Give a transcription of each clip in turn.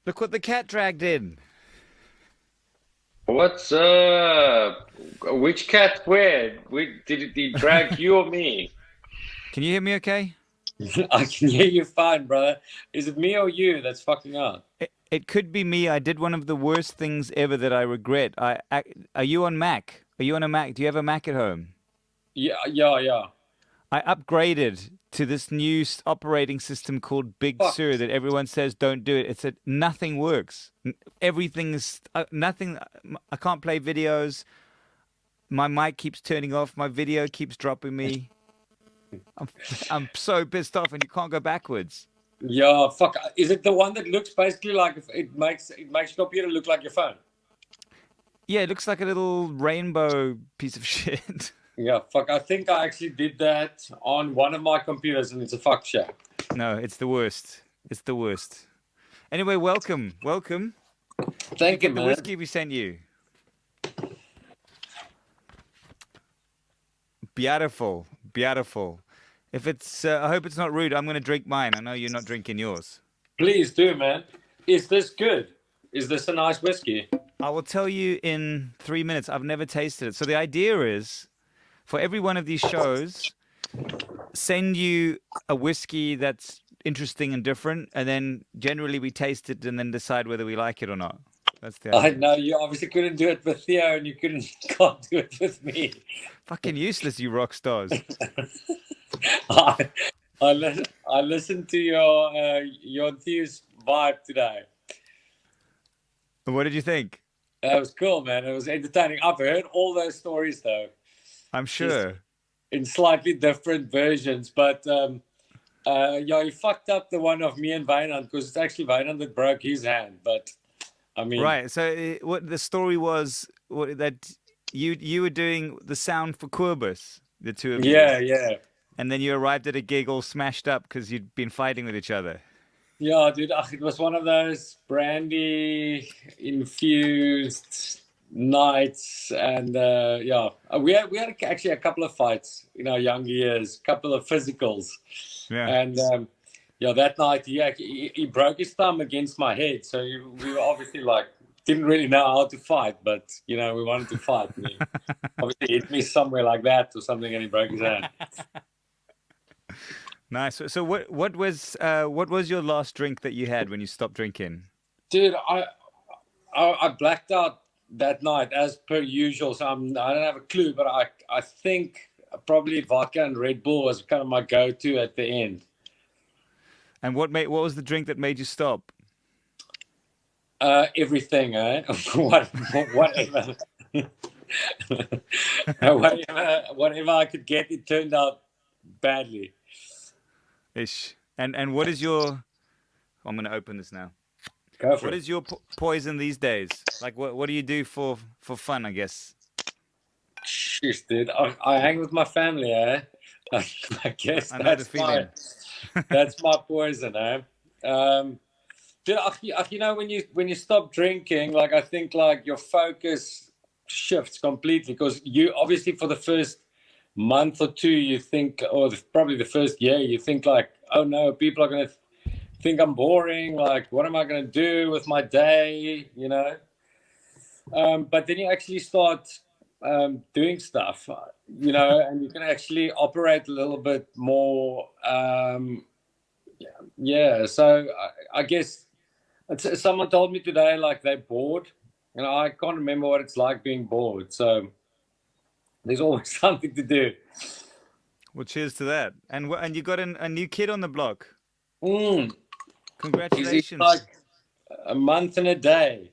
Look what the cat dragged in. What's up? Which cat where? Did he drag you or me? Can you hear me okay? I can hear you fine, brother. Is it me or you that's fucking up? It could be me. I did one of the worst things ever that I regret. Are you on Mac? Are you on a Mac? Do you have a Mac at home? Yeah, yeah, yeah. I upgraded to this new operating system called Big Fuck. Sur that everyone says don't do it. It's that nothing works. Everything is nothing. I can't play videos. My mic keeps turning off. My video keeps dropping me. I'm I'm so pissed off, and you can't go backwards. Yeah, fuck. Is it the one that looks basically like it makes your computer look like your phone? Yeah, it looks like a little rainbow piece of shit. Yeah, fuck. I think I actually did that on one of my computers and it's a fuck show. No, it's the worst. It's the worst. Anyway, welcome, welcome. Did you Thank you, get the man. whiskey we sent you? Beautiful, beautiful. If it's, I hope it's not rude. I'm going to drink mine. I know you're not drinking yours. Please do, man. Is this good? Is this a nice whiskey? I will tell you in 3 minutes. I've never tasted it. So the idea is, for every one of these shows, send you a whiskey that's interesting and different, and then generally we taste it and then decide whether we like it or not. That's the I idea. know you obviously couldn't do it with Theo and you can't do it with me. Fucking useless, you rock stars. I, I listened to your Theo's vibe today. What did you think? That was cool, man. It was entertaining. I've heard all those stories though, I'm just sure. in slightly different versions. But yeah, he fucked up the one of me and Wynand because it's actually Wynand that broke his hand. But I mean, Right. So what the story was that you were doing the sound for Querbus, the two of you, yeah, yeah, and then you arrived at a gig all smashed up because you'd been fighting with each other. yeah, dude. It was one of those brandy infused nights, and yeah, we had actually a couple of fights in our younger years, couple of physicals. Yeah. And yeah, that night he broke his thumb against my head. So we were obviously like didn't really know how to fight, but we wanted to fight. And he obviously hit me somewhere like that or something, and he broke his hand. Nice. So what was your last drink that you had when you stopped drinking? Dude, I blacked out that night as per usual. So I don't have a clue, but I think probably vodka and Red Bull was kind of my go-to at the end. And what was the drink that made you stop? Everything, eh? Whatever. whatever I could get, it turned out badly. Ish. And what is your? I'm going to open this now. Go for What it. is your poison these days? Like what do you do for fun? I guess. Jeez, dude. I hang with my family, eh? I guess I know the feeling. that's my poison, eh? Dude, when you stop drinking, like I think like your focus shifts completely because you obviously for the first month or two you think, or probably the first year you think like, oh no, people are gonna think I'm boring. Like, what am I gonna do with my day? But then you actually start doing stuff, and you can actually operate a little bit more. Yeah, so I guess someone told me today like they're bored. I can't remember what it's like being bored. So there's always something to do. Well, cheers to that. And you got a new kid on the block. Mm. He's Congratulations. like a month and a day.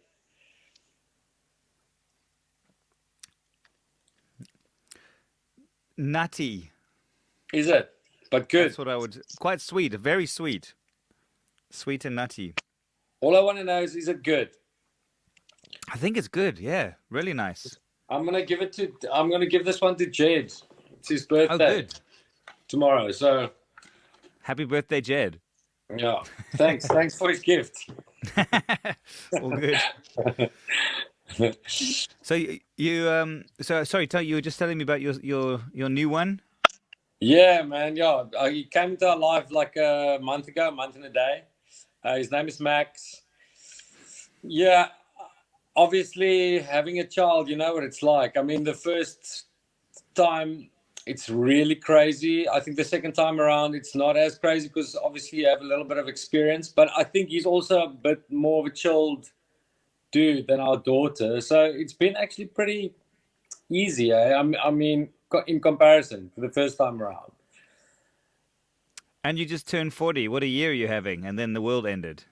Nutty. Is it? But That's good. what I would. Quite sweet. Very sweet. Sweet and nutty. All I want to know is it good? I think it's good. Yeah. Really nice. I'm gonna give this one to Jed. It's his Oh, birthday good. tomorrow. So Happy birthday, Jed. yeah. Thanks for his gift. All good. So so sorry, you were just telling me about your new one. Yeah, man. Yeah, he came into our life like a month ago, a month and a day. His name is Max. Yeah, obviously having a child, you know what it's like. I mean, the first time it's really crazy. I think the second time around it's not as crazy because obviously you have a little bit of experience. But I think he's also a bit more of a chilled dude than our daughter. So it's been actually pretty easy. I mean, in comparison to the first time around. And you just turned 40. What a year you're having. And then the world ended.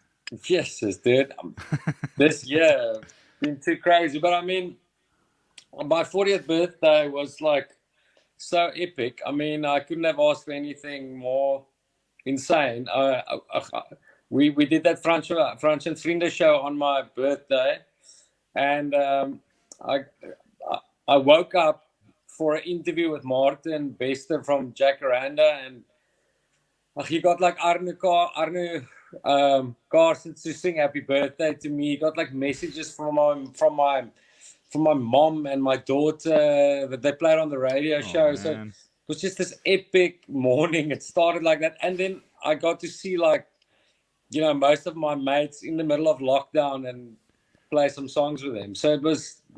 Yes, dude. This year been too crazy. But I mean, my 40th birthday was like so epic. I mean, I couldn't have asked for anything more insane. We did that Francois and Vrienden show on my birthday, and I woke up for an interview with Martin Bester from Jacaranda, and he got like Arno Carsons to sing happy birthday to me. He got like messages from my mom and my daughter that they played on the radio show. So it Man. was just this epic morning. It started like that, and then I got to see like most of my mates in the middle of lockdown and play some songs with them. So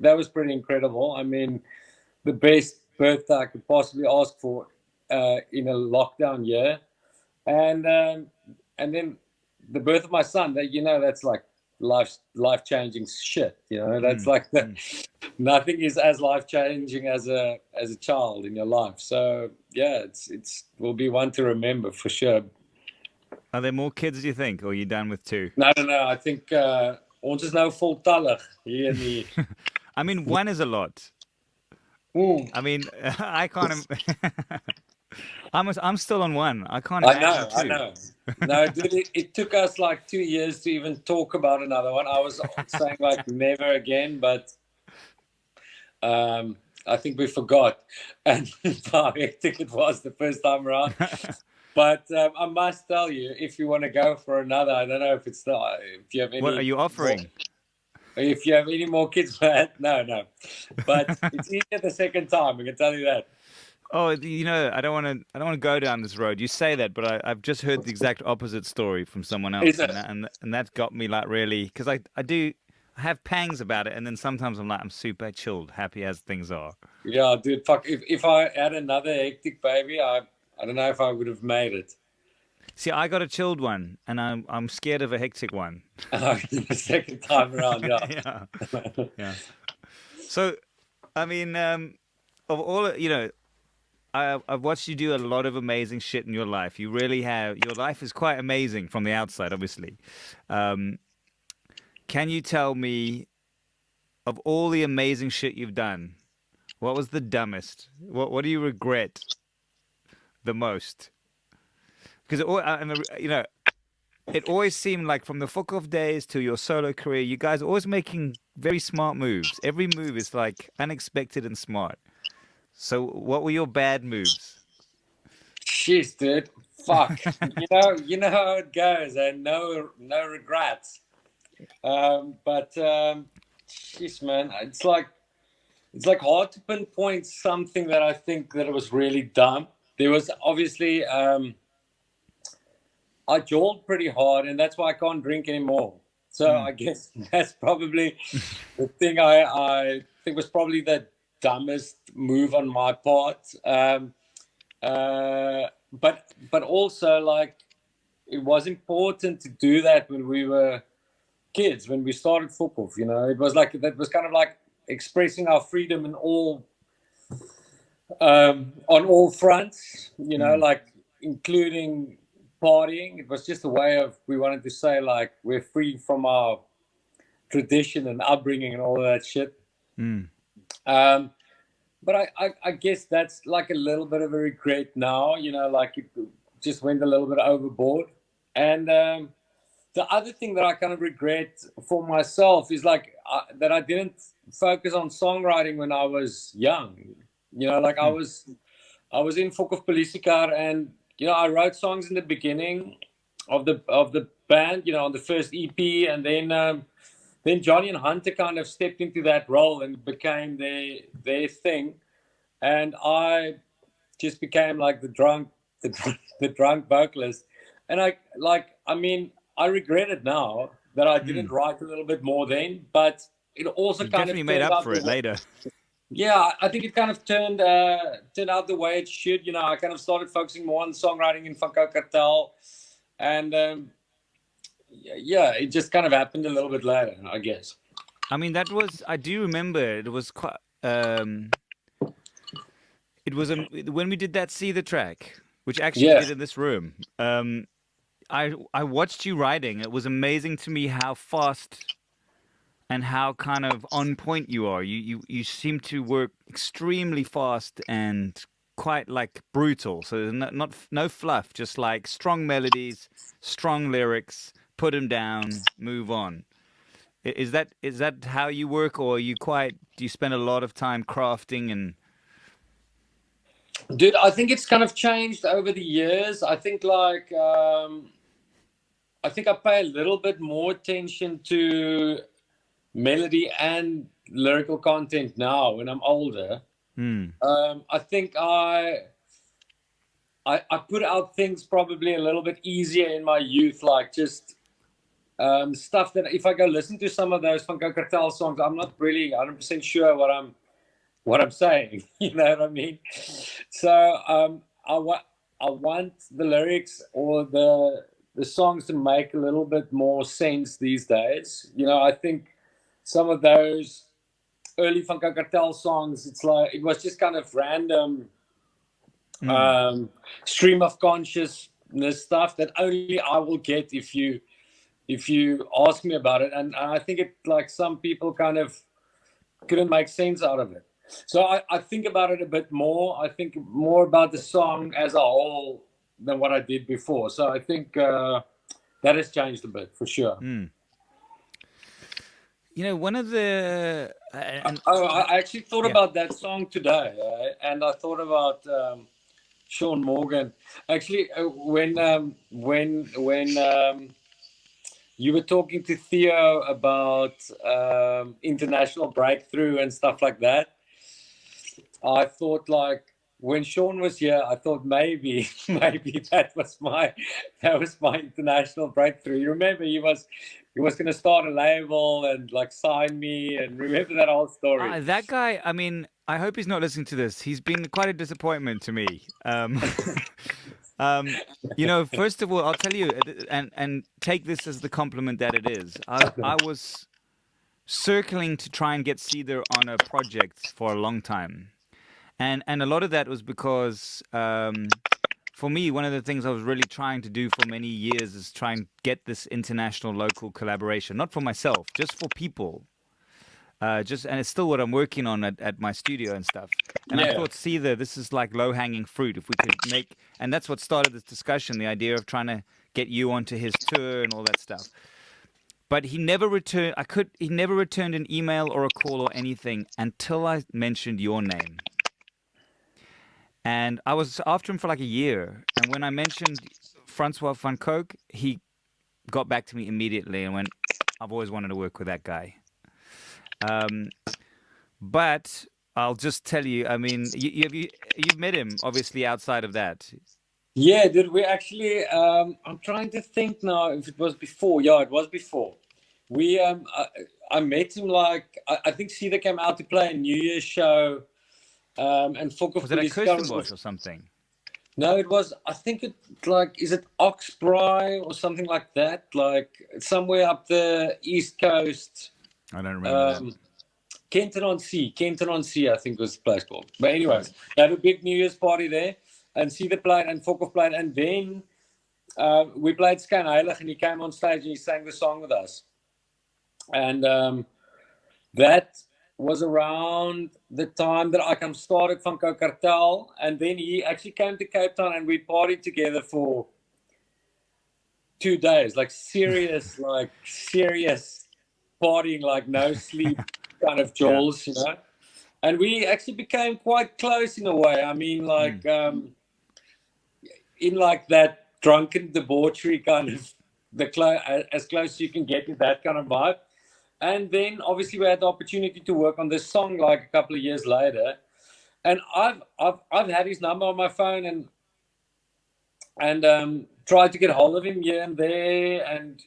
that was pretty incredible. I mean, the best birthday I could possibly ask for in a lockdown year, and then the birth of my son. That's like life changing shit. That's like nothing is as life changing as a child in your life. So yeah, it's will be one to remember for sure. Are there more kids, do you think? Or are you done with two? No. I think ons is nou voltallig hier in die. I mean, one is a lot. Mm. I mean, I can't. I'm still on one. I can't I imagine two. I know. No, dude, it took us like 2 years to even talk about another one. I was saying like never again, but I think we forgot, and how hectic it was the first time around. But I must tell you, if you want to go for another, I don't know if you have any. What are you offering? If you have any more kids, no. But it's easier the second time. I can tell you that. Oh, I don't want to go down this road. You say that, but I've just heard the exact opposite story from someone else, Is it? and that got me like really, because I have pangs about it, and then sometimes I'm super chilled, happy as things are. Yeah, dude. Fuck. If I had another hectic baby, I don't know if I would have made it. See, I got a chilled one, and I'm scared of a hectic one. The second time around, yeah. Yeah. So, I mean, of all, I've watched you do a lot of amazing shit in your life. You really have. Your life is quite amazing from the outside, obviously. Can you tell me, of all the amazing shit you've done, what was the dumbest? What do you regret the most? Because it always seemed like from the Fokof days to your solo career, you guys are always making very smart moves. Every move is like unexpected and smart. So, what were your bad moves? Jeez, dude. Fuck. You know how it goes, and no regrets. But jeez, man, it's like hard to pinpoint something that I think that it was really dumb. There was obviously I jawed pretty hard, and that's why I can't drink anymore. So I guess that's probably the thing I think was probably the dumbest move on my part. But also like it was important to do that when we were kids, when we started Fokof. It was like that was kind of like expressing our freedom in all on all fronts. Like including partying. It was just a way of we wanted to say like we're free from our tradition and upbringing and all of that shit. But I guess that's like a little bit of a regret now. Like it just went a little bit overboard. And the other thing that I kind of regret for myself is like that I didn't focus on songwriting when I was young. Like I was in Fokof Politicar, and I wrote songs in the beginning of the band, on the first EP, and then Johnny and Hunter kind of stepped into that role and became their thing, and I just became like the drunk vocalist, and I regret it now, that I didn't write a little bit more then, but it also You kind definitely of made turned up out for it later. Yeah, I think it kind of turned out the way it should. I kind of started focusing more on songwriting in Van Coke Cartel, and yeah, it just kind of happened a little bit later, I guess. I mean, I do remember it was quite, it was, when we did that See the track, which actually we Yeah. did in this room. I watched you writing. It was amazing to me how fast and how kind of on point you are. You seem to work extremely fast and quite like brutal. So no fluff, just like strong melodies, strong lyrics, put them down, move on. Is that how you work, or do you spend a lot of time crafting and? Dude, I think it's kind of changed over the years. I think I think I pay a little bit more attention to melody and lyrical content now when I'm older. I think I put out things probably a little bit easier in my youth, like just stuff that if I go listen to some of those Van Coke Cartel songs, I'm not really 100% sure what I'm saying. You know what I mean? So I want the lyrics or the songs to make a little bit more sense these days. I think some of those early Van Coke Cartel songs, it's like it was just kind of random stream of consciousness stuff that only I will get if you ask me about it. And I think it like some people kind of couldn't make sense out of it. So I think about it a bit more. I think more about the song as a whole than what I did before. So I think that has changed a bit for sure. One of the I actually thought about that song today, and I thought about Shaun Morgan. Actually, when you were talking to Theo about international breakthrough and stuff like that, I thought like when Shaun was here, I thought maybe that was my international breakthrough. You remember he was going to start a label and like sign me, and remember that whole story. that guy. I mean, I hope he's not listening to this. He's been quite a disappointment to me. First of all, I'll tell you, and take this as the compliment that it is. I was circling to try and get Cedar on a project for a long time, and a lot of that was because for me, one of the things I was really trying to do for many years is try and get this international local collaboration, not for myself, just for people. And it's still what I'm working on at my studio and stuff. And I thought, this is like low hanging fruit. If we could and that's what started this discussion, the idea of trying to get you onto his tour and all that stuff. But he never returned. He never returned an email or a call or anything until I mentioned your name. And I was after him for like a year. And when I mentioned Francois van Coke, he got back to me immediately and went, "I've always wanted to work with that guy." But I'll just tell you, I mean, you've met him obviously outside of that. Yeah, did we actually? I'm trying to think now if it was before. Yeah, it was before. We I met him like I think Cedar came out to play a New Year's show, and Fokof Was it at Kirstenbosch or something? No, it was. I think it like is it Oxbry or something like that, like somewhere up the East Coast. I don't remember that. Kenton-on-Sea, I think was the place called. But anyways, they had a big New Year's party there, and Cedar played and Fokof played, and then we played Scan Heilig, and he came on stage and he sang the song with us. And that was around the time that I started Van Coke Cartel, and then he actually came to Cape Town, and we partied together for 2 days, like serious partying, like no sleep kind of jolts, And we actually became quite close in a way. I mean, like in like that drunken debauchery kind of as close as you can get to that kind of vibe. And then obviously we had the opportunity to work on this song like a couple of years later. And I've had his number on my phone and tried to get hold of him here and there. And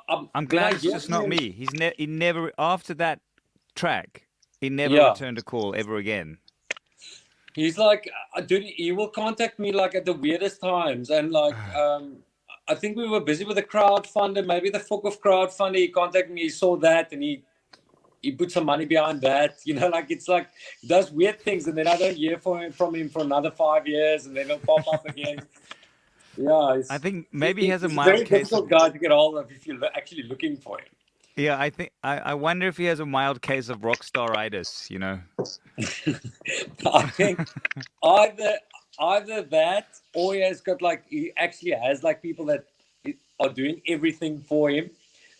I'm when glad I it's hear just not him- me. He never after that track, he never Yeah. returned a call ever again. He's like, dude, he will contact me like at the weirdest times, and like, I think we were busy with the crowdfunder, maybe the Fokof crowdfunder. He contacted me, he saw that, and he put some money behind that. You know, like it's like he does weird things, and then I don't hear from him for another 5 years, and then he'll pop up again. Yeah, I think maybe he has a he's mild very case difficult of guy to get hold of if you're actually looking for him. yeah. I wonder if he has a mild case of rock staritis. You know. I think either that, or he actually has like people that are doing everything for him,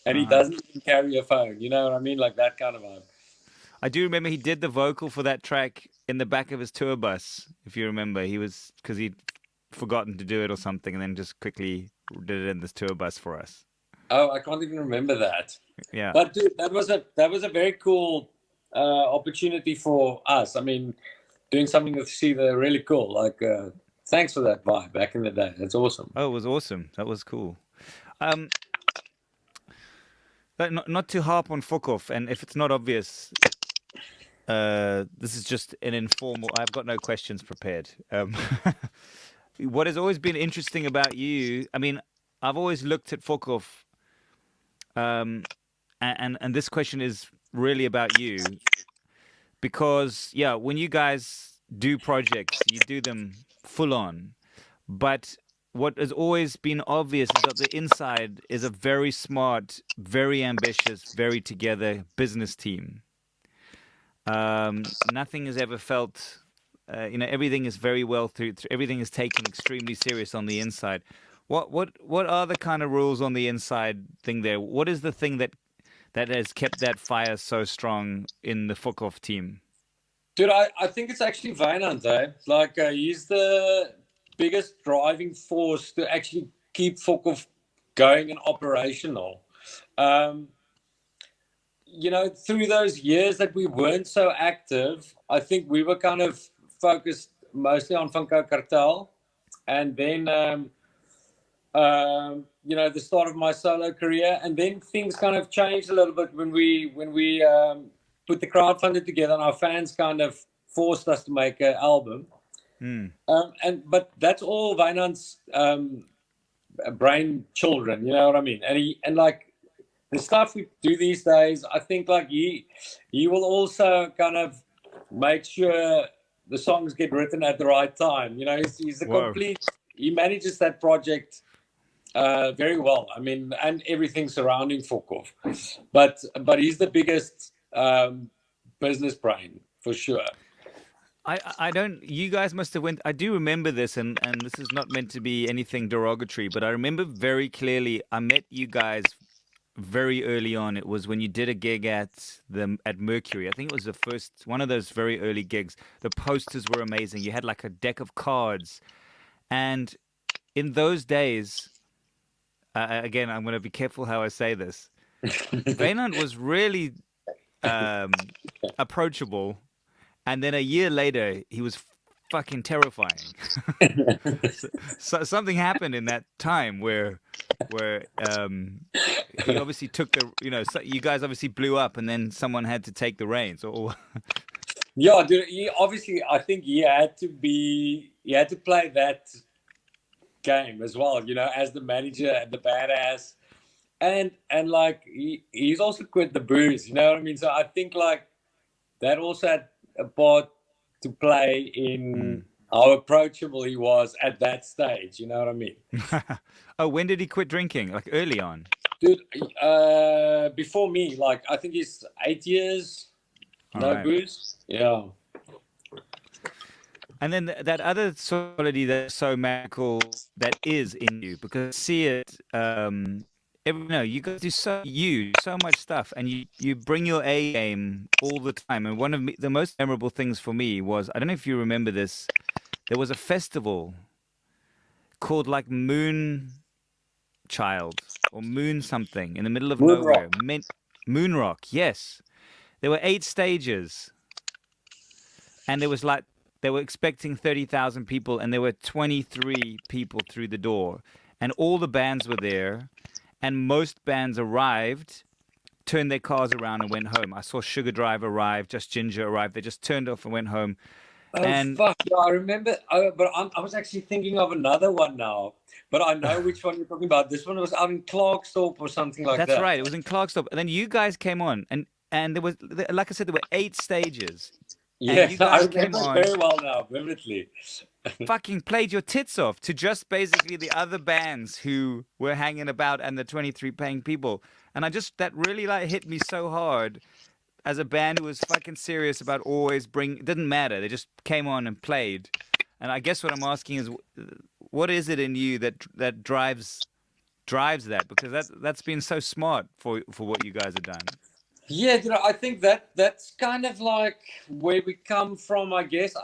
and he doesn't even carry a phone. You know what I mean? Like that kind of vibe. I do remember he did the vocal for that track in the back of his tour bus. If you remember, he was because he'd forgotten to do it or something, and then just quickly did it in this tour bus for us. Oh, I can't even remember that. Yeah. But dude, that was a very cool opportunity for us. I mean, doing something with Shiva, really cool. Like, thanks for that vibe back in the day. That's awesome. Oh, it was awesome. That was cool. But not to harp on Fokof, and if it's not obvious, this is just an informal. I've got no questions prepared. What has always been interesting about you? I mean, I've always looked at Fokof, and this question is really about you, because yeah, when you guys do projects, you do them full on, but what has always been obvious is that the inside is a very smart, very ambitious, very together business team. Nothing has ever felt, everything is very well through. Everything is taken extremely serious on the inside. What are the kind of rules on the inside thing there? What is the thing that has kept that fire so strong in the Fokof team? Dude, I think it's actually Wynand, eh? Like, he's the biggest driving force to actually keep Fokof going and operational. Through those years that we weren't so active, I think we were kind of focused mostly on Van Coke Cartel. And then, the start of my solo career. And then things kind of changed a little bit when we put the crowdfunder together, and our fans kind of forced us to make an album. But that's all Wynand's brain children, you know what I mean? And like the stuff we do these days, I think like he will also kind of make sure the songs get written at the right time. You know, he's a complete. He manages that project very well. I mean, and everything surrounding Fokof, but he's the biggest business brain for sure. I don't. You guys must have went. I do remember this, and this is not meant to be anything derogatory, but I remember very clearly. I met you guys very early on. It was when you did a gig at Mercury. I think it was the first one of those very early gigs. The posters were amazing. You had like a deck of cards, and in those days, again, I'm going to be careful how I say this. Wynand was really approachable. And then a year later, he was fucking terrifying. so something happened in that time where he obviously took you guys obviously blew up, and then someone had to take the reins. Yeah, dude. I think he had to play that game as well. You know, as the manager and the badass, and like he's also quit the booze. You know what I mean? So I think like that also had a part to play in how approachable he was at that stage. You know what I mean? Oh, when did he quit drinking? Like early on? Dude, before me, like I think he's 8 years, no booze. Yeah. And then that other quality that's so magical that is in you, because I see it. You guys do so much stuff, and you bring your A game all the time. And one of the most memorable things for me was, I don't know if you remember this, there was a festival called like Moon Child or Moon something in the middle of nowhere. Moon Rock, yes. There were 8 stages, and there was like they were expecting 30,000 people, and there were 23 people through the door, and all the bands were there. and most bands arrived, turned their cars around and went home. I saw Sugar Drive arrive, Just Ginger arrived. They just turned off and went home. Oh, And fuck. Yeah, I remember. Oh, but I was actually thinking of another one now. But I know which one you're talking about. This one was out in Clarkstorp or something like that. that's right. It was in Clarkstorp. And then you guys came on, and there was, like I said, there were 8 stages. Yeah, you guys I came remember on. very well now, vividly. Fucking played your tits off to just basically the other bands who were hanging about and the 23 paying people. And that really like hit me so hard as a band who was fucking serious about always it didn't matter. They just came on and played. And I guess what I'm asking is, what is it in you that drives that? Because that's been so smart for what you guys have done. Yeah, I think that's kind of like where we come from, I guess.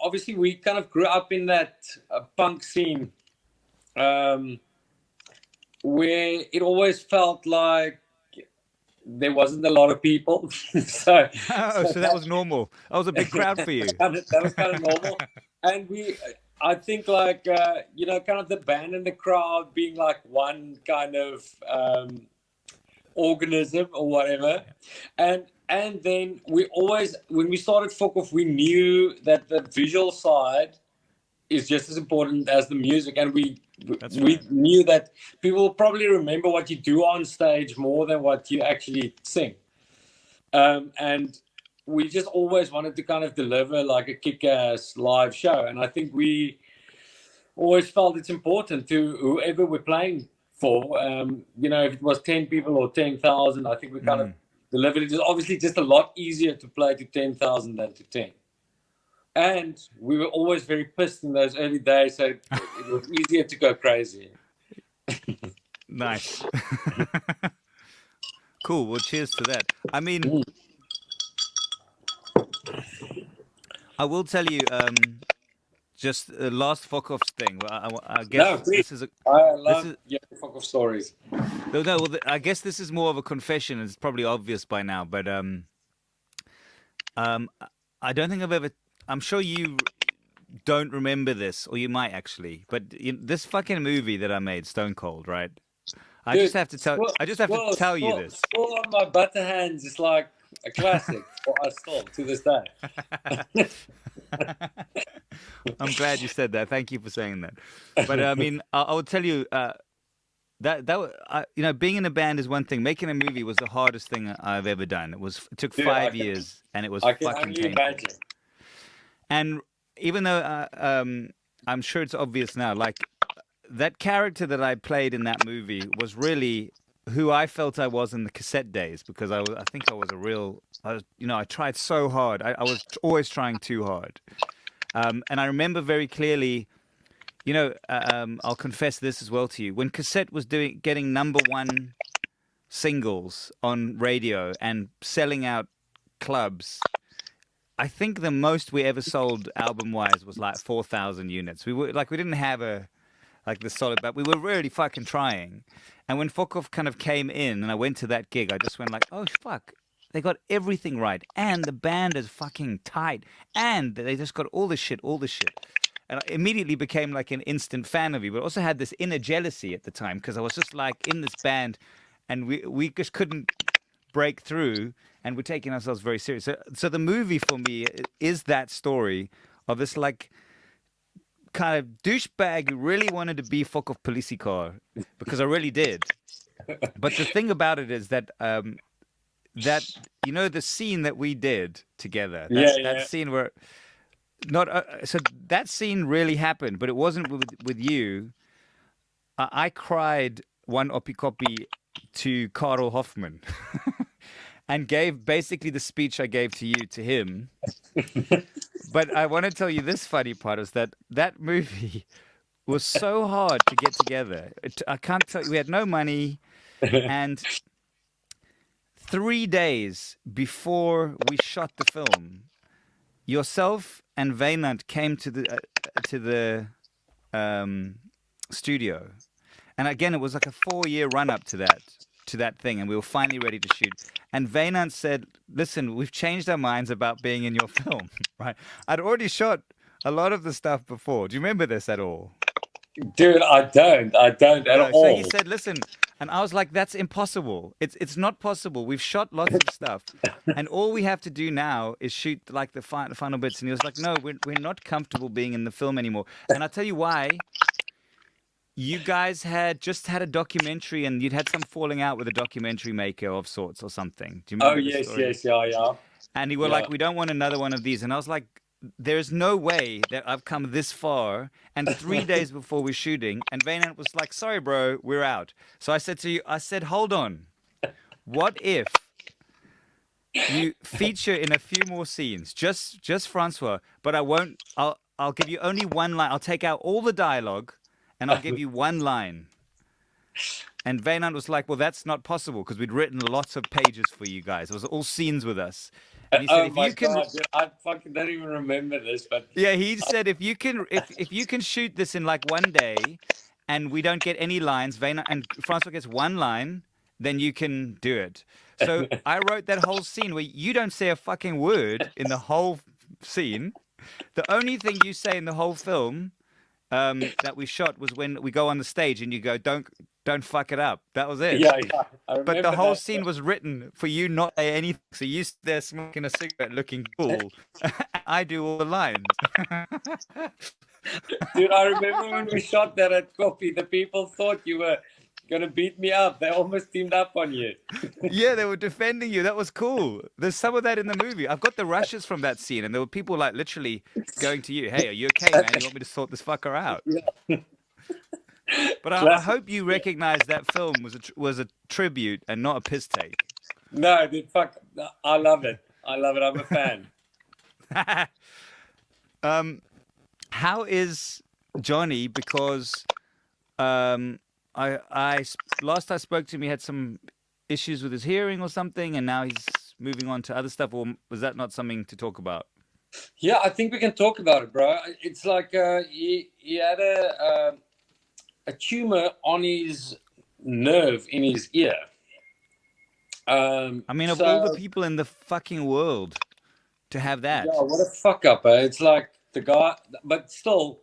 Obviously, we kind of grew up in that punk scene, where it always felt like there wasn't a lot of people. so that was normal. That was a big crowd for you. That was kind of normal. And I think like, kind of the band and the crowd being like one kind of organism or whatever. And then we always, when we started Fokof, we knew that the visual side is just as important as the music. And we knew that people will probably remember what you do on stage more than what you actually sing. And we just always wanted to kind of deliver like a kick-ass live show. And I think we always felt it's important to whoever we're playing for, if it was 10 people or 10,000, I think we kind of delivered it. It's obviously just a lot easier to play to 10,000 than to 10. And we were always very pissed in those early days, so it was easier to go crazy. Nice. Cool. Well, cheers to that. I mean, I will tell you, just the last Fokof thing. I guess this is I love Fokof stories. No. Well, I guess this is more of a confession. It's probably obvious by now, but I don't think I've ever. I'm sure you don't remember this, or you might actually. But this fucking movie that I made, Stone Cold, right? I just have to tell you this. Still on my butter hands, it's like a classic for us still to this day. I'm glad you said that. Thank you for saying that. But I mean, I will tell you being in a band is one thing. Making a movie was the hardest thing I've ever done. It took 5 years, and it was fucking painful. Imagine. And even though I'm sure it's obvious now, like that character that I played in that movie was really who I felt I was in the cassette days, because I tried so hard. I was always trying too hard. And I remember very clearly, I'll confess this as well to you. When cassette was getting #1 singles on radio and selling out clubs, I think the most we ever sold album-wise was like 4,000 units. We didn't have the solid, but we were really fucking trying. And when Fokof kind of came in and I went to that gig, I just went like, oh fuck, they got everything right, and the band is fucking tight, and they just got all this shit. And I immediately became like an instant fan of you, but also had this inner jealousy at the time, because I was just like in this band, and we just couldn't break through, and we're taking ourselves very serious. So the movie for me is that story of this like kind of douchebag who really wanted to be Fokof Polisie, because I really did. But the thing about it is that the scene that we did together, that scene where so that scene really happened, but it wasn't with you. I cried one opikopi to Karel Hoffman and gave basically the speech I gave to you to him. But I want to tell you this funny part is that movie was so hard to get together. I can't tell you, we had no money, and 3 days before we shot the film, yourself and Wynand came to the studio, and again it was like a 4-year run up to that thing, and we were finally ready to shoot. And Wynand said, "Listen, we've changed our minds about being in your film." Right? I'd already shot a lot of the stuff before. Do you remember this at all? Dude, I don't at all. So he said, "Listen, And I was like, that's impossible. It's not possible. We've shot lots of stuff, and all we have to do now is shoot like the final bits. And he was like, no, we're not comfortable being in the film anymore. And I'll tell you why. You guys had just had a documentary, and you'd had some falling out with a documentary maker of sorts or something. Do you Oh, remember the yes, story? yes, yeah. And you were Yeah. like, we don't want another one of these. And I was like, there's no way that I've come this far. And 3 days before we're shooting, and Vaynant was like, sorry, bro, we're out. So I said to you, hold on. What if you feature in a few more scenes, just Francois, but I'll give you only one line. I'll take out all the dialogue and I'll give you one line. And Vaynant was like, well, that's not possible because we'd written lots of pages for you guys. It was all scenes with us. And he said, Oh my God, dude, I fucking don't even remember this, but yeah, he said if you can shoot this in like one day, and we don't get any lines, Vaynant and Francois gets one line, then you can do it. So I wrote that whole scene where you don't say a fucking word in the whole scene. The only thing you say in the whole film that we shot was when we go on the stage and you go, don't fuck it up. That was it. yeah, I But remember the whole that. scene was written for you not to say anything. So you sit there smoking a cigarette looking cool. I do all the lines. Dude, I remember when we shot that at Coffee, the people thought you were gonna beat me up. They almost teamed up on you. Yeah, they were defending you. That was cool. There's some of that in the movie. I've got the rushes from that scene, and there were people like literally going to you, hey, are you okay, man? You want me to sort this fucker out? Yeah. But I hope you recognize that film was a tribute and not a piss take. No, dude, fuck. I love it. I'm a fan. How is Johnny? Because last I spoke to him, he had some issues with his hearing or something, and now he's moving on to other stuff. Or was that not something to talk about? Yeah, I think we can talk about it, bro. It's like he had a tumor on his nerve in his ear. I mean, of all the people in the fucking world to have that. Yeah, what a fuck up, eh? It's like the guy, but still,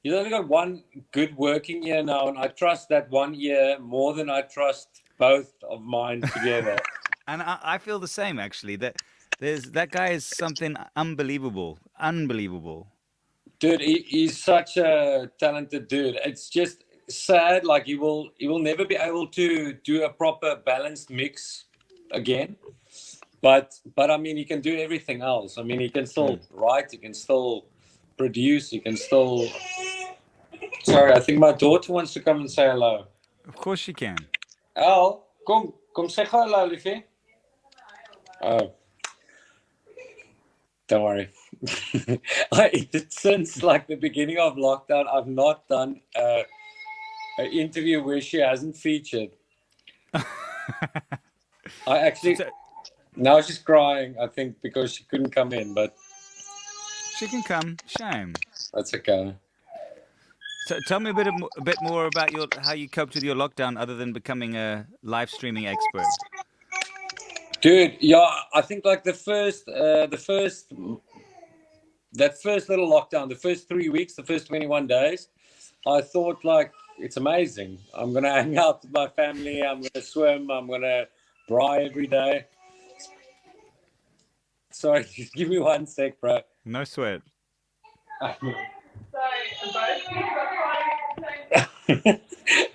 he's only got one good working ear now, and I trust that one ear more than I trust both of mine together. And I feel the same, actually. That guy is something unbelievable. Dude, he's such a talented dude. It's just sad, like he will never be able to do a proper balanced mix again. But I mean, he can do everything else. I mean, he can still write, he can still produce, he can still. Sorry, I think my daughter wants to come and say hello. Of course she can. Al, kom say hello, liefie. Oh, don't worry. Since like the beginning of lockdown, I've not done an interview where she hasn't featured. I actually. Now she's crying, I think, because she couldn't come in, but she can come. Shame. That's okay. So tell me a bit more about how you coped with your lockdown, other than becoming a live streaming expert. Dude, yeah, I think like that first little lockdown, the first 3 weeks, the first 21 days, I thought like it's amazing. I'm gonna hang out with my family. I'm gonna swim. I'm gonna braai every day. Sorry, just give me 1 sec, bro. No sweat.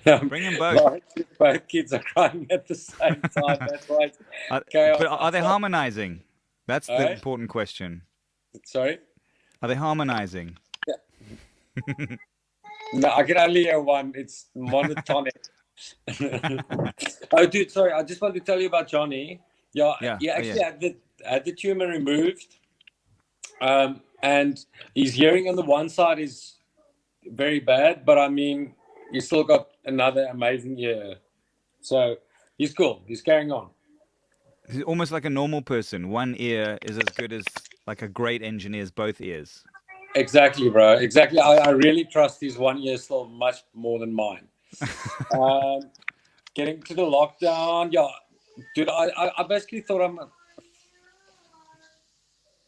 No, bring them both. Both kids are crying at the same time. That's why. But are they harmonizing? That's the important question. Sorry? Are they harmonizing? Yeah. No, I can only hear one. It's monotonic. Oh, dude, sorry. I just want to tell you about Johnny. Yeah. He actually had the tumor removed. And his hearing on the one side is very bad, but I mean, he's still got another amazing ear. So he's cool. He's carrying on. He's almost like a normal person. One ear is as good as like a great engineer's both ears. Exactly, bro. Exactly. I really trust his 1 ear still much more than mine. Getting to the lockdown, yeah. Dude, I basically thought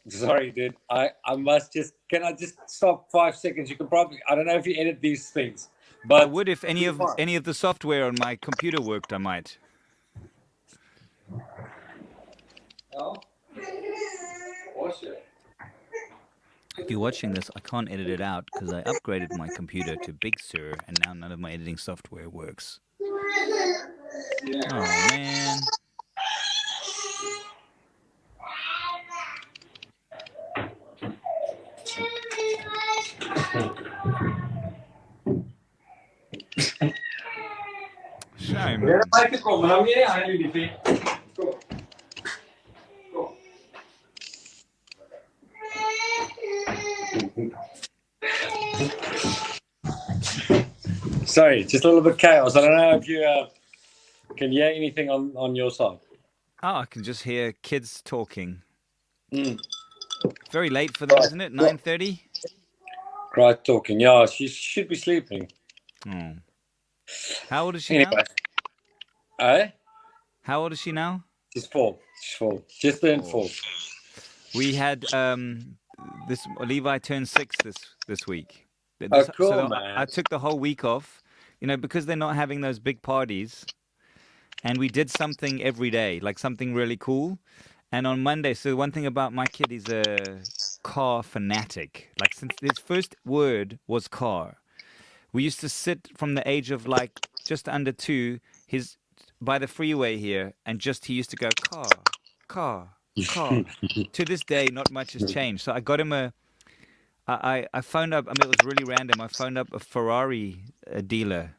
sorry, dude. I must can I just stop 5 seconds? You can probably, I don't know if you edit these things, But I would if any of the software on my computer worked. I might. If you're watching this, I can't edit it out because I upgraded my computer to Big Sur, and now none of my editing software works. Oh man. Shame. Sorry, just a little bit chaos. I don't know if you can hear anything on your side. Oh, I can just hear kids talking. Mm. Very late for them, isn't it? 9:30? Right, talking. Yeah, she should be sleeping. Oh. How old is she now? Anyway. Eh? How old is she now? She's 4. She's 4. Just turned 4. We had this Levi turned 6 this week. Oh, cool, so man. I took the whole week off, because they're not having those big parties, and we did something every day, like something really cool. And on Monday, so one thing about my kid, he's a car fanatic. Like since his first word was car, we used to sit from the age of like just under 2, by the freeway here, and he used to go car, car, car. To this day, not much has changed. So I got him I phoned up. I mean, it was really random. I phoned up a Ferrari dealer,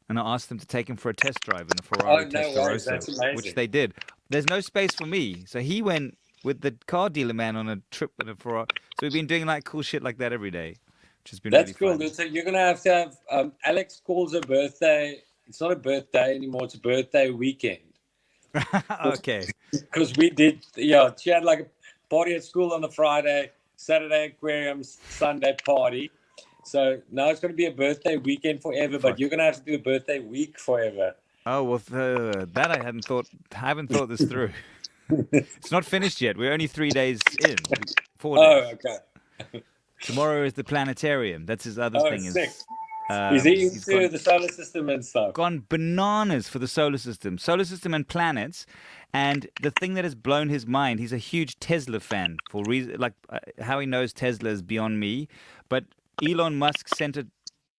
and I asked them to take him for a test drive in a Ferrari Testarossa, that's amazing. which they did. There's no space for me, so he went with the car dealer man on a trip in a Ferrari. So we've been doing like cool shit like that every day, which has been That's really cool, fun. dude. So you're gonna have to have Alex calls her birthday. It's not a birthday anymore. It's a birthday weekend. Okay. Because we did, she had like a party at school on the Friday, Saturday aquarium, Sunday party. So now it's going to be a birthday weekend forever, but you're going to have to do a birthday week forever. Oh, well, that I haven't thought. I haven't thought this through. It's not finished yet. We're only 3 days in. 4 days. Oh, okay. Tomorrow is the planetarium. That's his other thing. Sick. Is Is he into the solar system and stuff? Gone bananas for the solar system and planets. And the thing that has blown his mind, he's a huge Tesla fan. For reason like how he knows Tesla is beyond me. But Elon Musk sent a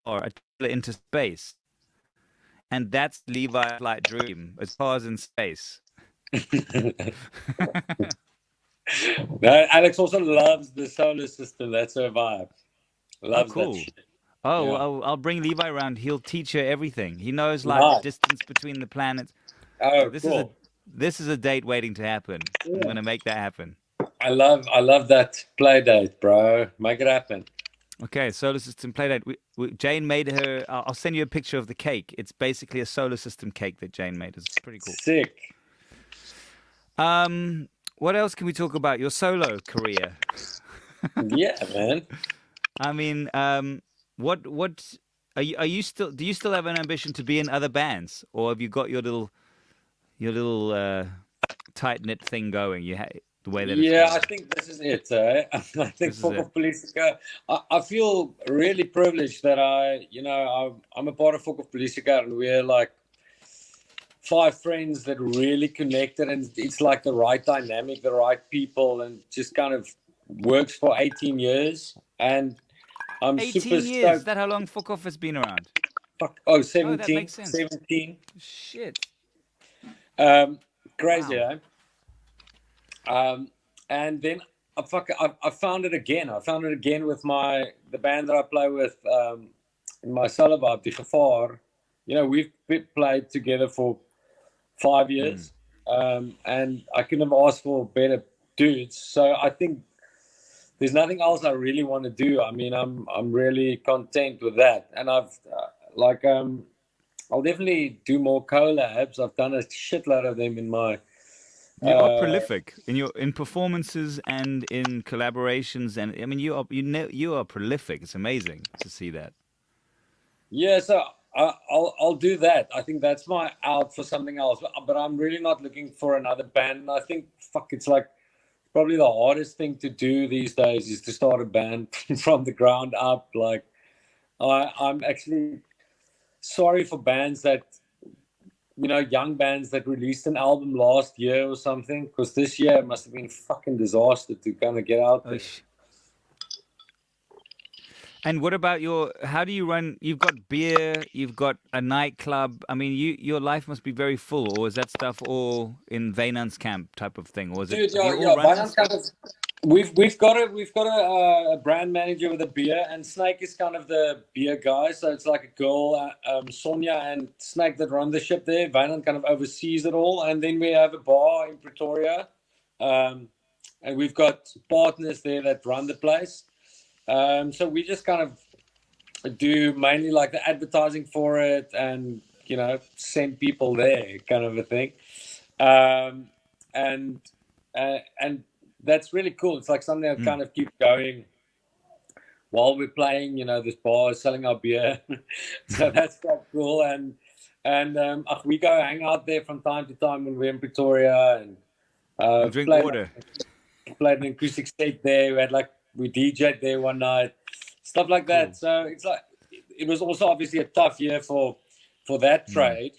Tesla into space, and that's Levi's like dream as far as in space. No, Alex also loves the solar system. That's her vibe. Loves cool. that shit. Oh, Yeah. well, I'll bring Levi around. He'll teach her everything. He knows like the distance between the planets. Oh, So this is a date waiting to happen. I'm gonna make that happen. I love that play date, bro. Make it happen. Okay, solar system play date. Jane made her. I'll send you a picture of the cake. It's basically a solar system cake that Jane made. It's pretty cool. Sick. What else can we talk about? Your solo career. Yeah, man. I mean, what are you still? Do you still have an ambition to be in other bands, or have you got your little tight knit thing going? The way that it's I think this is it. I think Fokof Politica. I feel really privileged that I'm a part of Fokof Politica, and we're like 5 friends that really connected, and it's like the right dynamic, the right people, and just kind of works for 18 years. And I'm 18 super years. stoked. Is that how long Fokof has been around? 17. Oh, that makes sense. 17. Shit. Crazy, Wow. eh? And then I found it again. I found it again with the band that I play with in my solo vibe, Die Gevaar. We've played together for 5 years, and I couldn't have asked for better dudes. So I think there's nothing else I really want to do. I mean, I'm really content with that, and I've I'll definitely do more collabs. I've done a shitload of them in my. You are prolific in performances and in collaborations, and I mean you are prolific. It's amazing to see that. Yeah, so I'll do that. I think that's my out for something else. But I'm really not looking for another band. And I think it's like probably the hardest thing to do these days is to start a band from the ground up. Like I'm actually sorry for bands that, young bands that released an album last year or something, because this year must have been fucking disaster to kind of get out there. Oish. And what about how do you run? You've got beer, you've got a nightclub. I mean, your life must be very full, or is that stuff all in Vaynant's camp type of thing? Or is Dude, it, do you all yeah, run Vinance kind of. We've got a brand manager with a beer, and Snake is kind of the beer guy. So it's like a girl, Sonia and Snake, that run the ship there. Vinance kind of oversees it all, and then we have a bar in Pretoria, and we've got partners there that run the place. So we just kind of do mainly like the advertising for it, and send people there, kind of a thing. And that's really cool. It's like something that kind of keeps going while we're playing, this bar, selling our beer. So that's quite cool. And we go hang out there from time to time when we're in Pretoria, and drink water. Played an acoustic set there. We DJ'd there one night, stuff like that. So it's like, it was also obviously a tough year for that trade.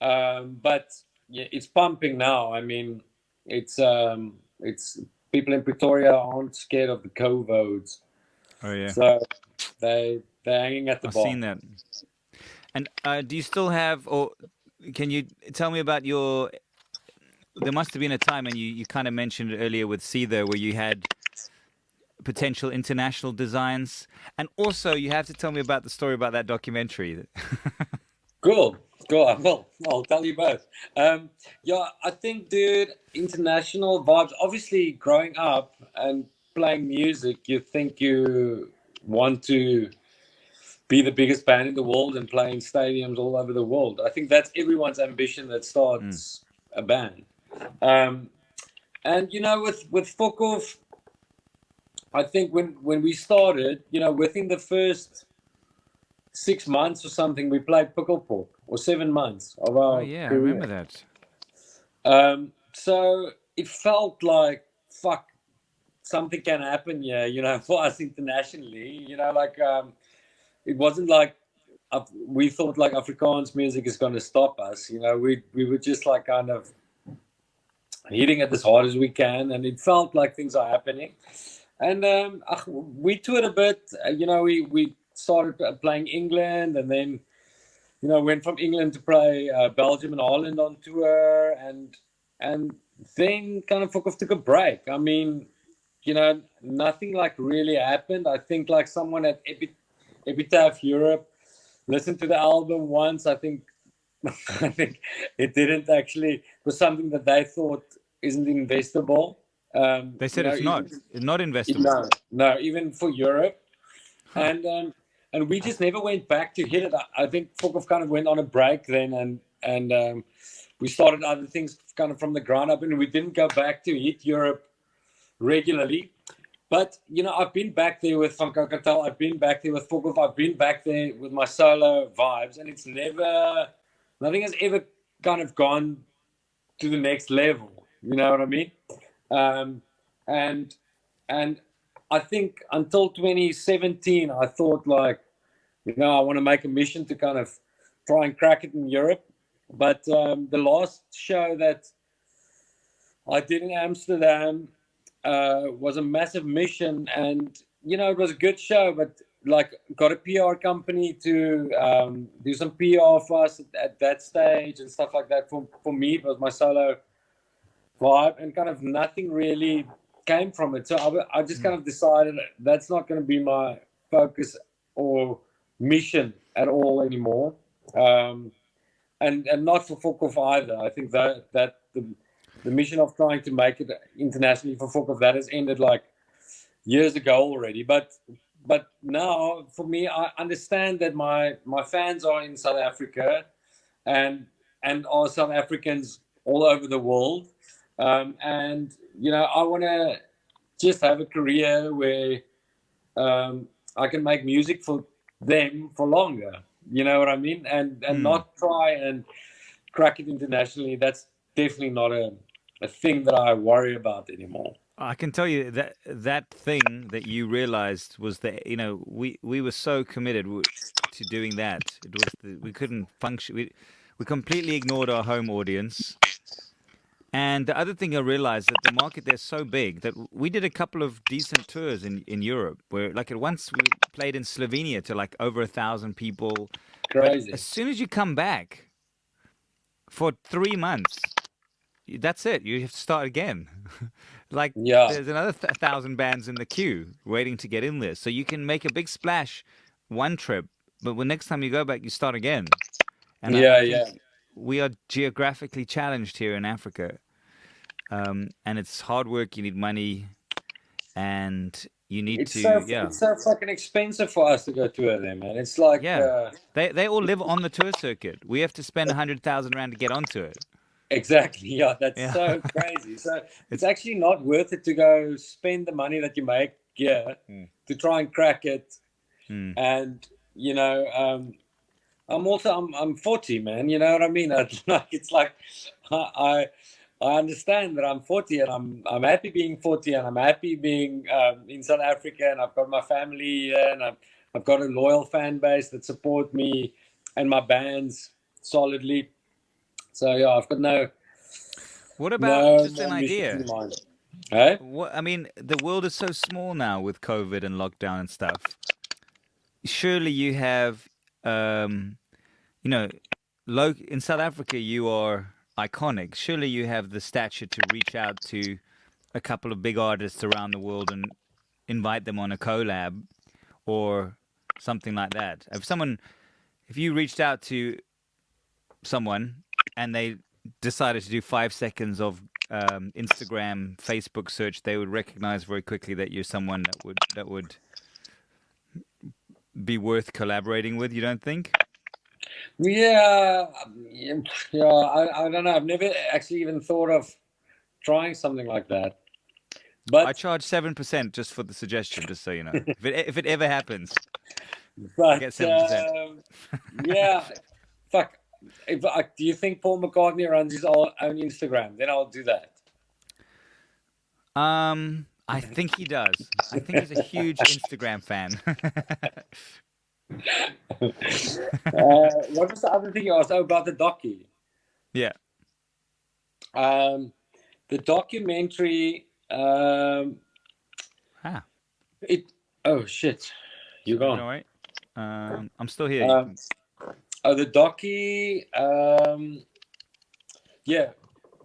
But yeah, it's pumping now. I mean, it's people in Pretoria aren't scared of the COVIDs. Oh yeah. So they're hanging at the bar. I've seen that. And do you still have, or can you tell me about there must have been a time, and you kind of mentioned it earlier with Seether, where you had potential international designs, and also you have to tell me about the story about that documentary. Cool. I'll tell you both. Yeah, I think, dude, international vibes. Obviously, growing up and playing music, you think you want to be the biggest band in the world and play in stadiums all over the world. I think that's everyone's ambition that starts a band. And with Fokof, I think when we started, within the first 6 months or something, we played Pukkelpop, or 7 months of our I career. remember that. So it felt like, fuck, something can happen here, for us internationally. It wasn't like we thought like Afrikaans music is going to stop us. We were just like kind of hitting it as hard as we can, and it felt like things are happening. And we toured a bit. We started playing England, and then went from England to play Belgium and Holland on tour, and then kind of Fokof took a break. I mean, nothing like really happened. I think like someone at Epitaph Europe listened to the album once. I think it didn't actually. It was something that they thought isn't investable. They said it's not investable. No, even for Europe. And we just never went back to hit it. I think Fokof kind of went on a break then, and we started other things kind of from the ground up, and we didn't go back to hit Europe regularly. But I've been back there with Van Coke. I've been back there with Fokof. I've been back there with my solo vibes, and nothing has ever kind of gone to the next level. You know what I mean? And I think until 2017, I thought like, I want to make a mission to kind of try and crack it in Europe. But the last show that I did in Amsterdam was a massive mission, and it was a good show, but like got a PR company to do some PR for us at that stage and stuff like that. For me, it was my solo vibe, and kind of nothing really came from it. So I just kind of decided that's not going to be my focus or mission at all anymore, and not for Fokof either. I think that the mission of trying to make it internationally for Fokof, that has ended like years ago already. But now for me, I understand that my fans are in South Africa and are South Africans all over the world, and I want to just have a career where I can make music for them for longer. You know what I mean? And not try and crack it internationally. That's definitely not a thing that I worry about anymore. I can tell you that thing that you realized was that we were so committed to doing that. It was we couldn't function. We completely ignored our home audience. And the other thing I realized that the market there's so big that we did a couple of decent tours in Europe where like at once we played in Slovenia to like over 1,000 people. But Crazy. as soon as you come back for 3 months, that's it. You have to start again. Like Yeah. there's another 1,000 bands in the queue waiting to get in there. So you can make a big splash one trip, but when next time you go back, you start again. And I think we are geographically challenged here in Africa. And it's hard work. You need money, and you need It's to. so fucking expensive for us to go tour there, man. It's like Yeah. They all live on the tour circuit. We have to spend 100,000 rand to get onto it. exactly, yeah, that's Yeah. so crazy. So it's actually not worth it to go spend the money that you make here to try and crack it. And you know, I'm 40, man. You know what I mean? It's like I understand that I'm 40 and I'm happy being 40 and I'm happy being in South Africa and I've got my family here and I've got a loyal fan base that support me and my bands solidly. So yeah, I've got What about just an missions idea? in mind. Hey? What I mean, the world is so small now with COVID and lockdown and stuff. Surely you have, you know, in South Africa you are iconic. Surely you have the stature to reach out to a couple of big artists around the world and invite them on a collab or something like that. If you reached out to someone and they decided to do 5 seconds of Instagram, Facebook search, they would recognize very quickly that you're someone that would be worth collaborating with. You don't think? Yeah, I don't know. I've never actually even thought of trying something like that. I But charge 7% just for the suggestion, just so you know. If it ever happens, I but get 7%. yeah, fuck. Do you think Paul McCartney runs his own Instagram? Then I'll do that. I think he does. I think he's a huge Instagram fan. What was the other thing you asked? Oh, about the docu. Yeah. The documentary. It. Oh shit! You All gone? right. I'm still here. You can- The docu. Yeah,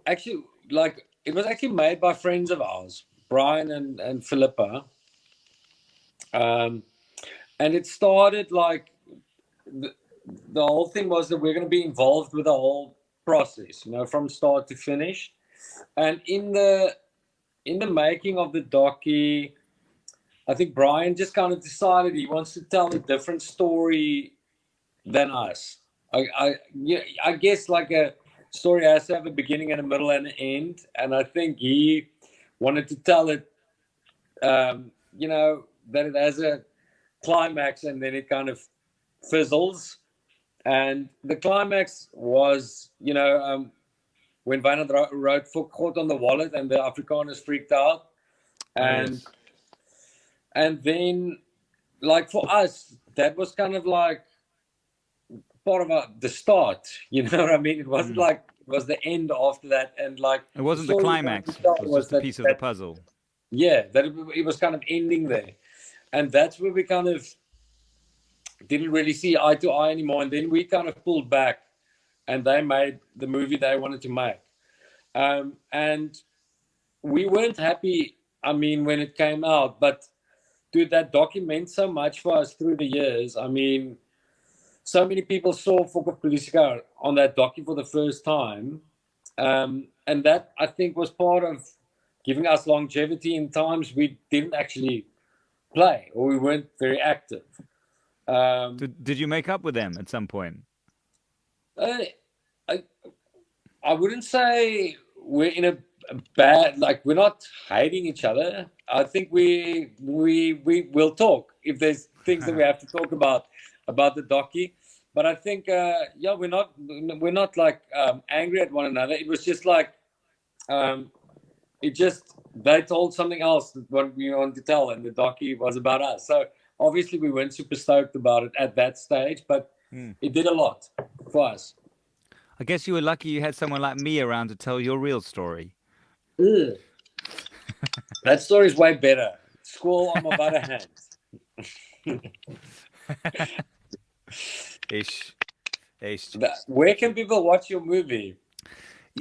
actually, like it was actually made by friends of ours, Brian and Philippa. And it started like the whole thing was that we're going to be involved with the whole process, you know, from start to finish. And in the making of the docu, I think Brian just kind of decided he wants to tell a different story than us. I guess like a story has to have a beginning and a middle and an end, and I think he wanted to tell it, you know, that it has a climax and then it kind of fizzles. And the climax was, you know, when Wynand wrote Fokof on the wallet and the Afrikaners freaked out. And and then, like for us, that was kind of like part of the start. You know what I mean? It wasn't like it was the end after that. And like It wasn't the climax. It was just a piece of the puzzle. Yeah, that it was kind of ending there. And that's where we kind of didn't really see eye to eye anymore. And then we kind of pulled back and they made the movie they wanted to make. And we weren't happy, I mean, when it came out. But, dude, that docu meant so much for us through the years. I mean, so many people saw Fokof Politica on that docu for the first time. And that, I think, was part of giving us longevity in times we didn't actually play or we weren't very active. Did you make up with them at some point? I wouldn't say we're in a bad, like we're not hating each other. I think we will talk if there's things that we have to talk about the docu. But I think yeah, we're not like angry at one another. It was just like they told something else that what we wanted to tell, and the docu was about us. So obviously we weren't super stoked about it at that stage, but it did a lot for us. I guess you were lucky you had someone like me around to tell your real story. Ugh. That story's way better. Squall on my butter hands. Ish. Ish. Where can people watch your movie?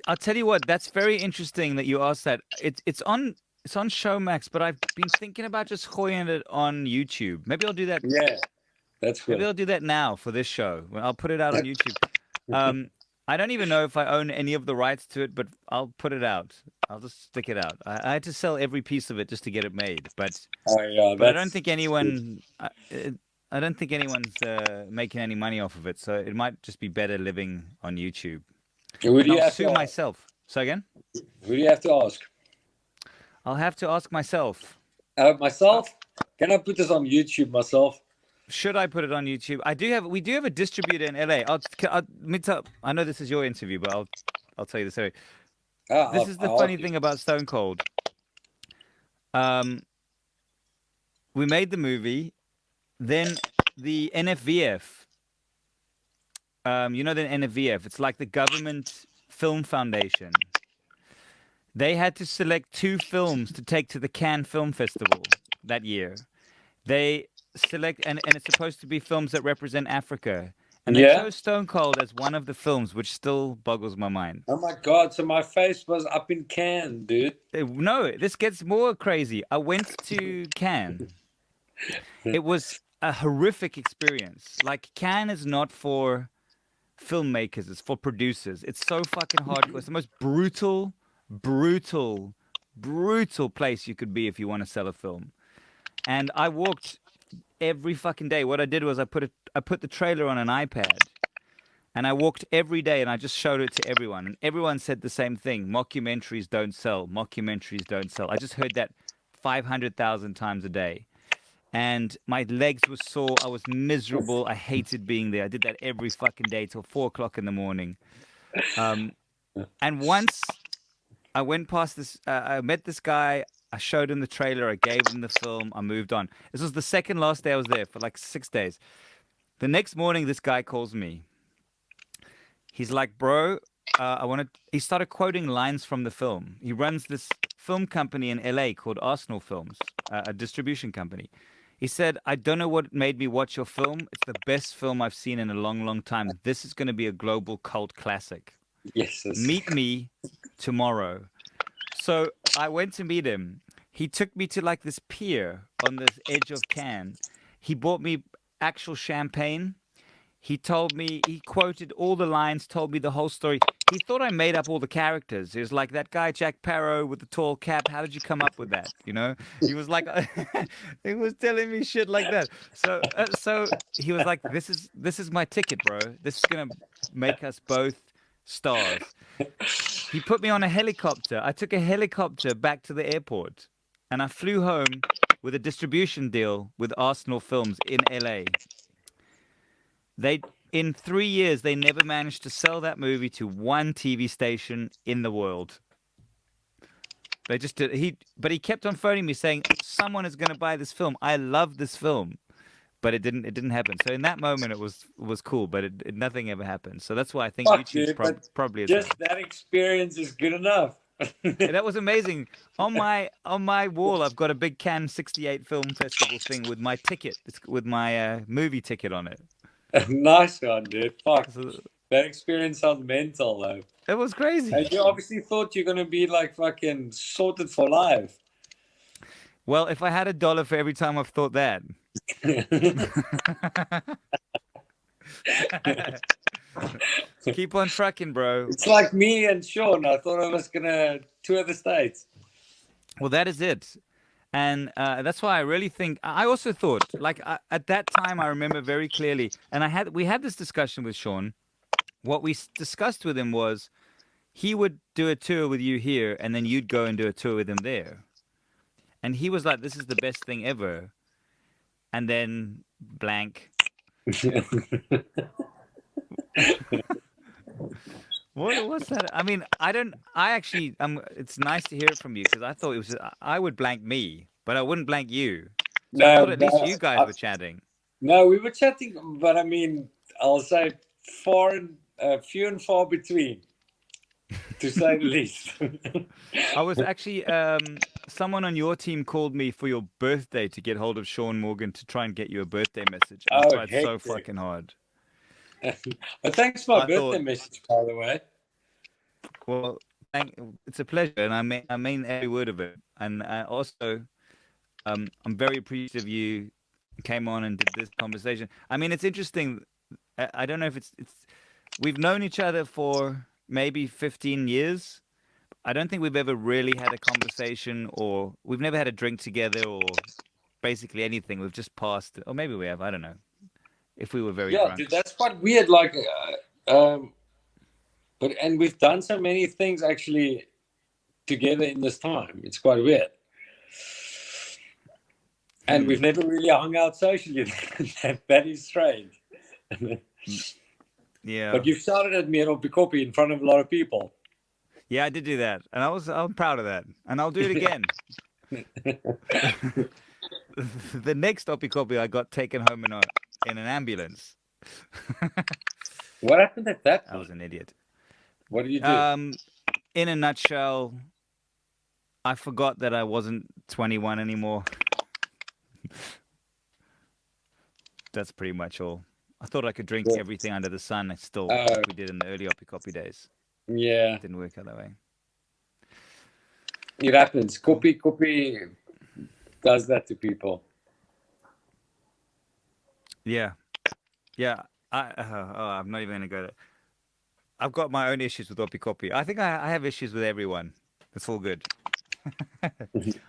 I'll tell you what, that's very interesting that you asked that. It's on Showmax, but I've been thinking about just hoying it on YouTube. Maybe I'll do that. Yeah, that's Maybe good. I'll do that now for this show. I'll put it out on YouTube. I don't even know if I own any of the rights to it, but I'll put it out. I'll just stick it out. I had to sell every piece of it just to get it made, but Yeah, I don't think anyone. I don't think anyone's making any money off of it, so it might just be better living on YouTube. Who do you I'll have sue to myself. So again, Who do you have to ask? I'll have to ask myself. Myself? Can I put this on YouTube myself? Should I put it on YouTube? We do have a distributor in LA. I know this is your interview, but I'll tell you the story. This is the funny thing about Stone Cold. We made the movie, then the NFVF. You know the NFVF? It's like the government film foundation. They had to select 2 films to take to the Cannes Film Festival that year. They select, and it's supposed to be films that represent Africa. And they chose Stone Cold as one of the films, which still boggles my mind. Oh my God, so my face was up in Cannes, dude. No, this gets more crazy. I went to Cannes. It was a horrific experience. Like, Cannes is not for filmmakers, it's for producers. It's so fucking hardcore. It's the most brutal place you could be if you want to sell a film. And I walked every fucking day. What I did was I put the trailer on an iPad, and I walked every day and I just showed it to everyone, and everyone said the same thing: mockumentaries don't sell. Mockumentaries don't sell. I just heard that 500,000 times a day, and my legs were sore. I was miserable. I hated being there. I did that every fucking day till 4 o'clock in the morning. And once I went past this, I met this guy. I showed him the trailer. I gave him the film. I moved on. This was the second last day I was there for like 6 days. The next morning, this guy calls me. He's like, bro, he started quoting lines from the film. He runs this film company in LA called Arsenal Films, a distribution company. He said, I don't know what made me watch your film. It's the best film I've seen in a long, long time. This is going to be a global cult classic. Yes. Meet me tomorrow. So I went to meet him. He took me to like this pier on this edge of Cannes. He bought me actual champagne. He quoted all the lines, told me the whole story. He thought I made up all the characters. He was like, that guy, Jack Parrow with the tall cap. How did you come up with that? You know, he was like, he was telling me shit like that. So he was like, this is my ticket, bro. This is going to make us both stars. He put me on a helicopter. I took a helicopter back to the airport, and I flew home with a distribution deal with Arsenal Films in LA. In 3 years, they never managed to sell that movie to one TV station in the world. They just did. But he kept on phoning me saying, someone is going to buy this film. I love this film. But it didn't happen. So in that moment, it was cool, but nothing ever happened. So that's why I think YouTube's probably just that experience is good enough. Yeah, that was amazing. On my wall, I've got a big Cannes '68 Film Festival thing with my ticket, with my movie ticket on it. Nice one, dude. Fuck. That experience sounds mental, though. It was crazy. And you obviously thought you're gonna be like fucking sorted for life. Well, if I had $1 for every time I've thought that. Keep on trucking, bro. It's like me and Shaun. I thought I was gonna tour the States. Well, that is it. And that's why I really think, I also thought, like at that time, I remember very clearly, and we had this discussion with Shaun. What we discussed with him was he would do a tour with you here, and then you'd go and do a tour with him there. And he was like, this is the best thing ever. And then blank. What's that? I mean, it's nice to hear it from you, because I thought I would blank me, but I wouldn't blank you. So I No, thought at least you guys I- were chatting. no, we were chatting, but I mean, I'll say few and far between, to say the least. I was actually someone on your team called me for your birthday to get hold of Shaun Morgan to try and get you a birthday message. And I Oh, tried so hectic. fucking hard. But thanks for my I birthday thought, message, by the way. well, it's a pleasure, and I mean every word of it. And also, I'm very appreciative you came on and did this conversation. I mean, it's interesting. I don't know if it's we've known each other for maybe 15 years. I don't think we've ever really had a conversation, or we've never had a drink together, or basically anything. We've just passed, or maybe we have. I don't know. If we were very Yeah, drunk. dude, that's quite weird. Like, and we've done so many things actually together in this time. It's quite weird. And we've never really hung out socially. That is strange. Yeah. But you've shouted at me at Opikopi in front of a lot of people. Yeah, I did do that, and I'm proud of that, and I'll do it again. The next Opikopi I got taken home in an ambulance. What happened at that I point? was an idiot. What did you do? In a nutshell, I forgot that I wasn't 21 anymore. That's pretty much all. I thought I could drink Yeah. everything under the sun. I still, Oh. like we did in the early Opikopi days. Yeah, Didn't work out that way. it happens. Kopi does that to people. Yeah, yeah. I'm not even gonna go there. I've got my own issues with Opikopi. I think I have issues with everyone. It's all good.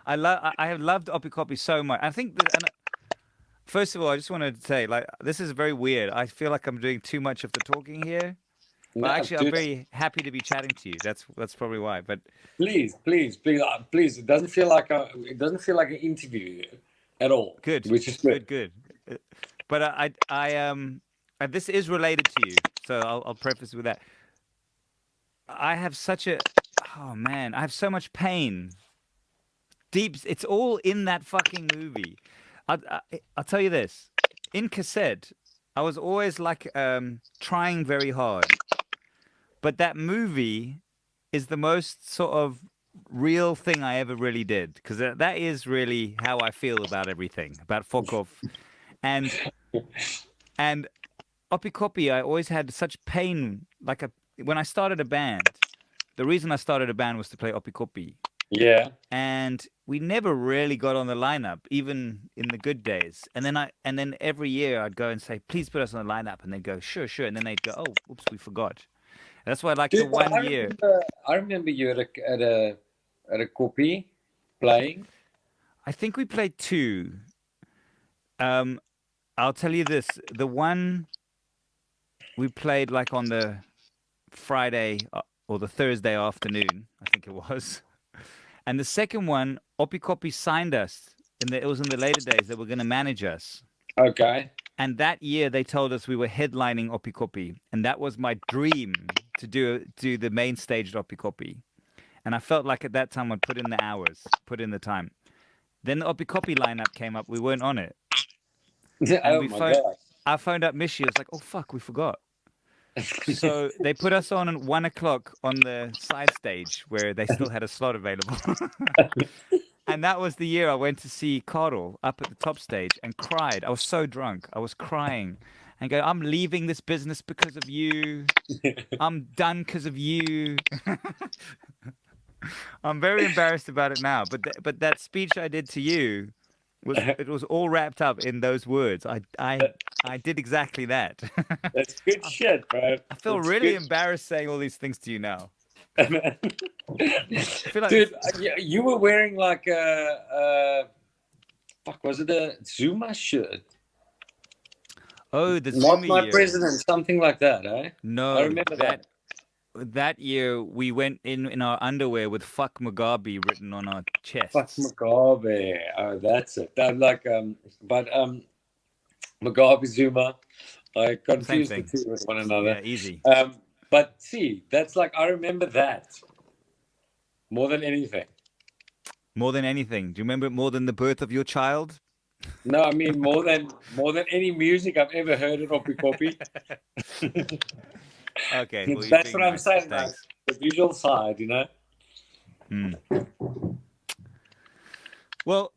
I have loved Opikopi so much. I think first of all, I just wanted to say, like, this is very weird. I feel like I'm doing too much of the talking here. But No, actually, I'm dude, very happy to be chatting to you. That's probably why. But please. It doesn't feel like an interview at all. good, Which is good. good. But this is related to you, so I'll preface with that. I have oh man, I have so much pain. Deep, it's all in that fucking movie. I'll tell you this. In cassette, I was always like trying very hard. But that movie is the most sort of real thing I ever really did, because that is really how I feel about everything, about Fokof. And Opikopi, I always had such pain. When I started a band, the reason I started a band was to play Opikopi. Yeah. And we never really got on the lineup, even in the good days. And then every year I'd go and say, please put us on the lineup. And they'd go, sure. And then they'd go, oh, oops, we forgot. That's why, like, Dude, the one year. I remember you at a Kopi playing. I think we played two. I'll tell you this: the one we played like on the Friday or the Thursday afternoon, I think it was, and the second one, Opikopi signed us. It was in the later days that were going to manage us. Okay. And that year they told us we were headlining Opikopi, and that was my dream to do the main stage at Opikopi. And I felt like at that time I'd put in the hours, put in the time. Then the Opikopi lineup came up. We weren't on it. And God. I phoned up Mishi. I was like, oh, fuck, we forgot. So they put us on at 1 o'clock on the side stage where they still had a slot available. And that was the year I went to see Carl up at the top stage and cried. I was so drunk. I was crying and go, I'm leaving this business because of you. I'm done because of you. I'm very embarrassed about it now. But that speech I did to you was all wrapped up in those words. I did exactly that. That's good shit, bro. I feel really embarrassed saying all these things to you now. I feel like Dude, you were wearing like was it a Zuma shirt? Oh, the Not Zuma my year. president, something like that, eh? No, I remember that. That year we went in our underwear with "Fuck Mugabe" written on our chests. Fuck Mugabe. Oh, that's it. I'm like but Mugabe Zuma. I confused the thing. two with one another. Yeah, easy. But see, that's like I remember that more than anything. More than anything. Do you remember it more than the birth of your child? No, I mean more than any music I've ever heard at Oppie. Okay, well, you're That's being what I'm nice, saying, but like thanks. the visual side, you know. Well,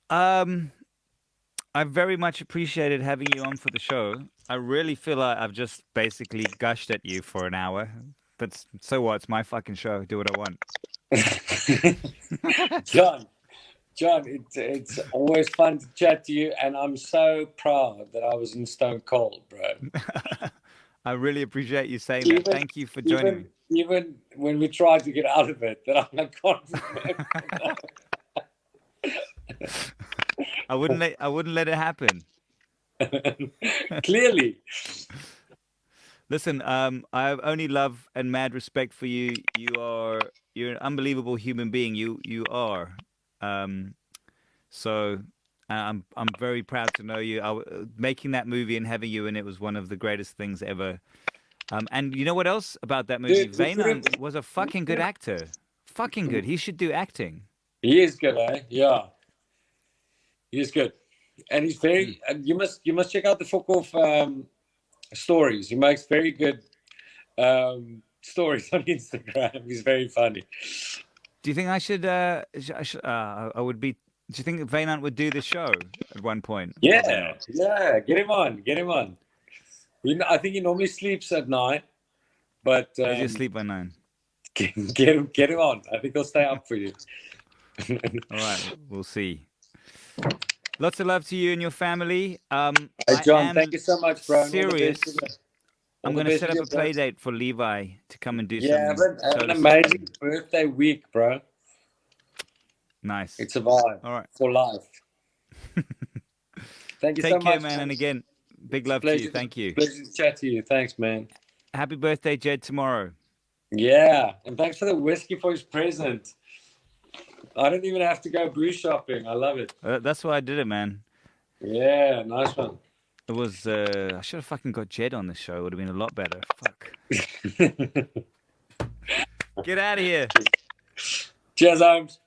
I very much appreciated having you on for the show. I really feel like I've just basically gushed at you for an hour. But so what? It's my fucking show. Do what I want. John, it's always fun to chat to you, and I'm so proud that I was in Stone Cold, bro. I really appreciate you saying that. Thank you for joining me. Even when we tried to get out of it, that I can't remember. I wouldn't let it happen. Clearly. Listen, I have only love and mad respect for you. You're an unbelievable human being. You are. So I'm very proud to know you. Making that movie and having you in it was one of the greatest things ever. And you know what else about that movie? Dude, Veynan was a fucking good actor. Fucking good. He should do acting. he is good, eh? Yeah, he is good, and he's very. You must check out the Fokof stories. He makes very good stories on Instagram. He's very funny. Do you think I should? I would be. Do you think Veynan would do the show at one point? Yeah, get him on. I think he normally sleeps at night, but Does he sleep by 9? get him on. I think he'll stay up for you. All right, we'll see. Lots of love to you and your family. Hey, John, thank you so much, bro. Serious. I'm going to set up a play date for Levi to come and do have some. an amazing birthday week, bro. Nice. It's a vibe. All right. For life. Thank you so much. Take care, man. And again, big love to you. Thank you. Pleasure to chat to you. Thanks, man. Happy birthday, Jed, tomorrow. Yeah. And thanks for the whiskey for his present. I don't even have to go brew shopping. I love it. That's why I did it, man. Yeah, nice one. It was, I should have fucking got Jed on the show. It would have been a lot better. Fuck. Get out of here. Cheers, Holmes.